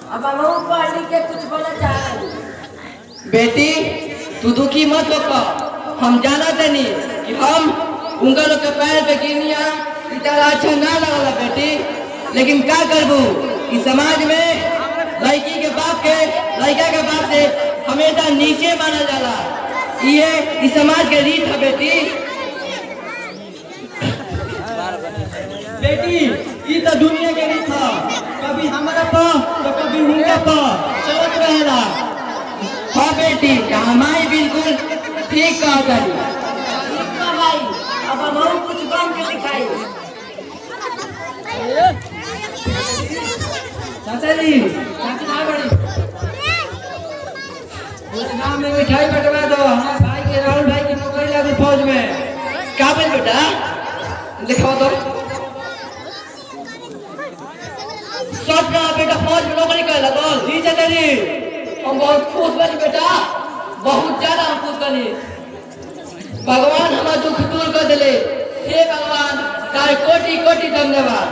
अब हम पढ़ के कुछ बोला चाह रहे हैं। बेटी तू दुखी मत होकर, हम जाना तनी कि हम उनका लोग के पैर पे गिनिया इतना अच्छा ना लगला बेटी, लेकिन क्या करबू कि समाज में लड़की के बाप के लड़का के बाप से हमेशा नीचे माना जाला। ये इस समाज के रीत है बेटी। बेटी ये तो दुनिया के रीत है, कभी हमारा पर तो कभी उनका पर चलत रहेला। हाँ बेटी हमारी बिल्कुल ठीक कहा करी। भाई अब हम कुछ बन के दिखाई। चाचा जी चाचा बड़ी गाँव में मिठाई बंटवा दो, हमारे भाई के राहुल भाई की नौकरी लगी फौज में। क्या बोल बेटा दिखाओ तो। सब का बेटा फौज में नौकरी कर लगा। जी चाचा जी हम बहुत खुश बनी बेटा, बहुत ज्यादा हम खुश बनी। भगवान हमारा दुख दूर कर दिले। हे भगवान तारे कोटि कोटि धन्यवाद।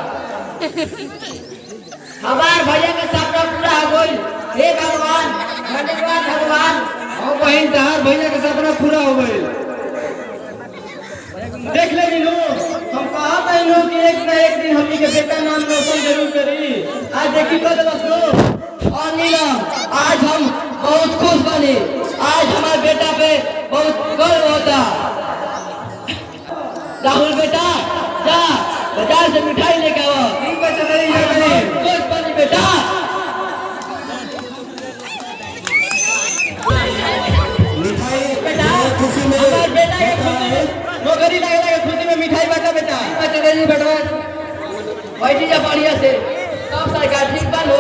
हमार भैया का सपना पूरा हो गई। हे भगवान धन्यवाद भगवान। और बहन तहार भैया का सपना पूरा हो गई। देख ले लोग, हम कहा था लोग कि एक ना एक दिन हमनी के बेटा नाम रोशन जरूर करी। आज देखी तो दोस्तों और नीलम, आज हम बहुत खुश बने। आज हमारे बेटा पे बहुत गर्व होता। राहुल बेटा जा बाजार से मिठाई लेके आओ। ठीक है चलिए खुश बनी बेटा। बेटा खुशी में हमारे बेटा के खुशी में नौकरी लगे खुशी में मिठाई बांटा बेटा। चलिए बेटा बैठी जा बढ़िया से। सब सरकार ठीक बन हो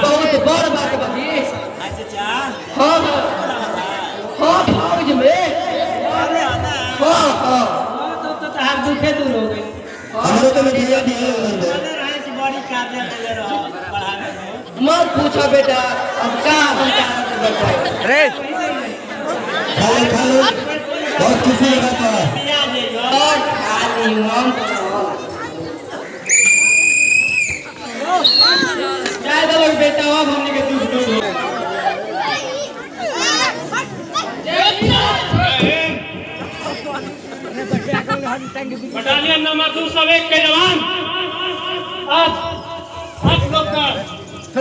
बहुत बड़ बात बनी। हाँ हाँ फौज में हाँ हाँ दुखे दूर हो गई। मत पूछो बेटा अब क्या अरे बहुत खुशी लगा बेटा अब हमने के दुख दूर हो। बटालियन नंबर 201 के जवान आज आप लोग का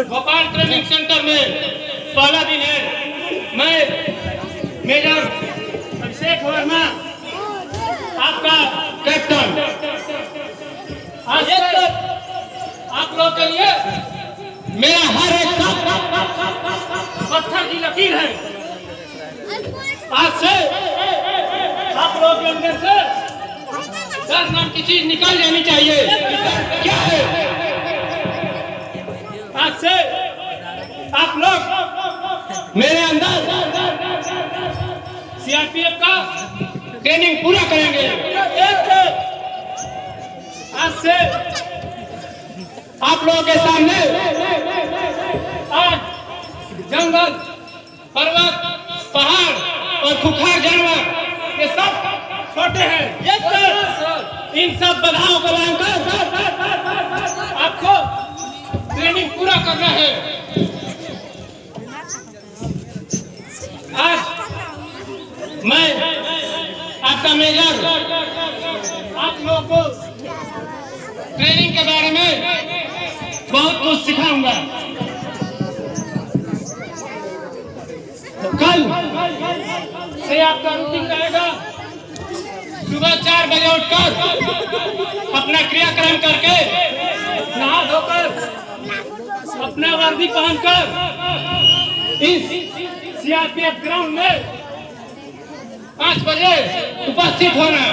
भोपाल ट्रेनिंग सेंटर में पहला दिन है। मैं मेजर अभिषेक वर्मा आपका कैप्टन आज आप लोग के लिए मेरा हर एक पत्थर की लकीर है। आज से आप लोग के अंदर से डर नाम की चीज निकल जानी चाहिए। क्या है आज से आप लोग मेरे अंदर सीआरपीएफ का ट्रेनिंग पूरा करेंगे। आज से आप लोगों के सामने आज जंगल पर्वत पहाड़ और खुखार जानवर ये सब छोटे हैं। Yes sir. इन सब बाधाओं को लांघकर आपको ट्रेनिंग पूरा करना है। आज मैं आपका मेजर आप लोगों को ट्रेनिंग के बारे में बहुत कुछ सिखाऊंगा। कल से आपका रूटीन रहेगा सुबह 4 बजे उठकर अपना क्रियाक्रम करके नहा धोकर अपना वर्दी पहनकर इस सीआरपीएफ ग्राउंड में 5 बजे उपस्थित होना।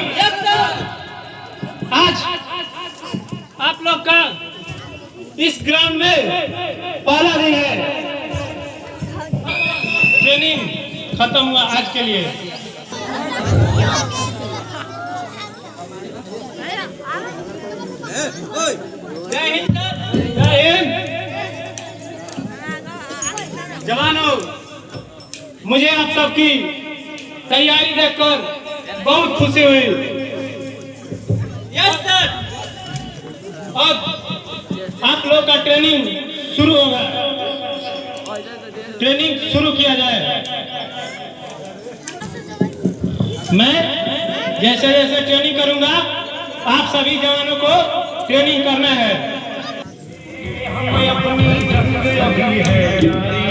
आज आप लोग का इस ग्राउंड में पहला दिन है। ट्रेनिंग खत्म हुआ आज के लिए। जय हिंद जय हिंद। जवानों मुझे आप सबकी तैयारी देखकर बहुत खुशी हुई। Yes sir. अब आप लोग का ट्रेनिंग शुरू होगा। ट्रेनिंग शुरू किया जाए। मैं जैसे जैसे ट्रेनिंग करूंगा आप सभी जवानों को ट्रेनिंग करना है। हमें अपनी जंग अभी है जारी।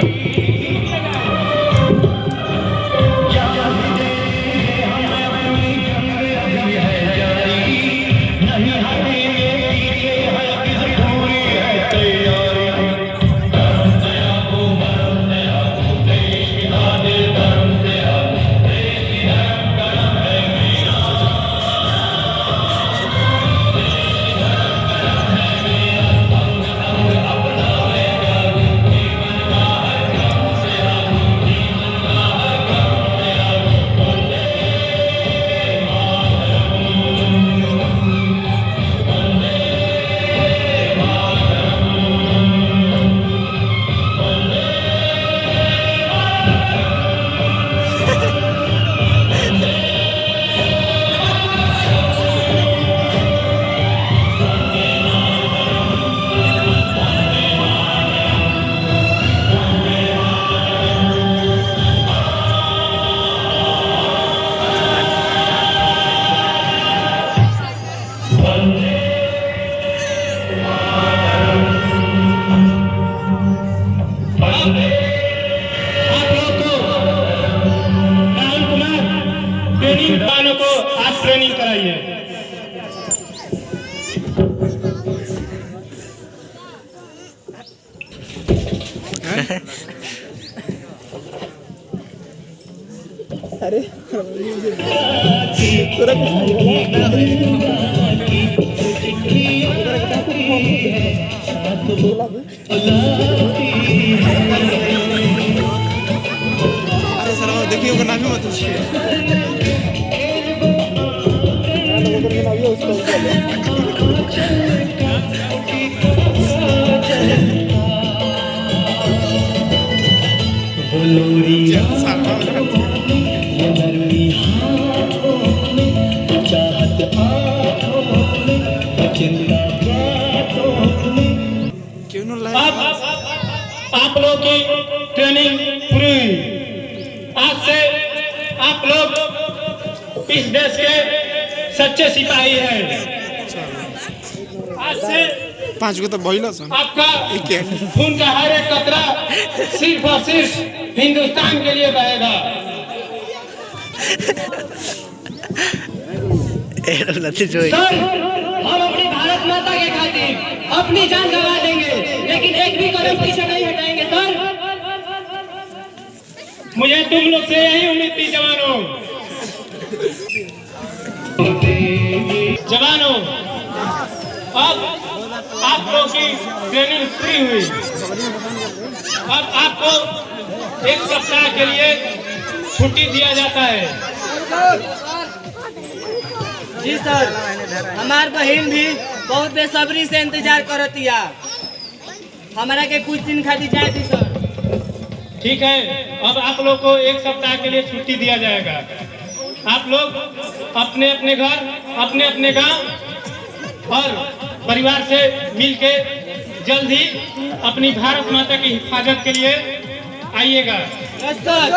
जवानों को आज ट्रेनिंग कराइए। अरे सर देखिए होगा नाम ही मत उसके आप लोग की ट्रेनिंग पूरी हुई। आज से आप लोग इस देश के सच्चे सिपाही हैं। आज से 5 को तो बहिला सुन आपका खून का हर एक कतरा सिर्फ और सिर्फ हिंदुस्तान के लिए बहेगा। सर, हम अपनी भारत माता के खातिर अपनी जान गंवा देंगे, लेकिन एक भी कदम पीछे नहीं हटाएंगे। सर, मुझे तुम लोग से यही उम्मीद थी जवानों। जवानों, अब आप लोग की ट्रेनिंग पूरी हुई। अब आपको 1 सप्ताह के लिए छुट्टी दिया जाता है। जी सर, हमार बहन भी बहुत बेसब्री से इंतजार करतिया। हमारा के कुछ दिन खातिर जाए थी सर। ठीक है, अब आप लोग को 1 सप्ताह के लिए छुट्टी दिया जाएगा। आप लोग अपने अपने घर, अपने अपने गांव और परिवार से मिलके जल्द ही अपनी भारत माता की हिफाजत के लिए आइएगा। सर।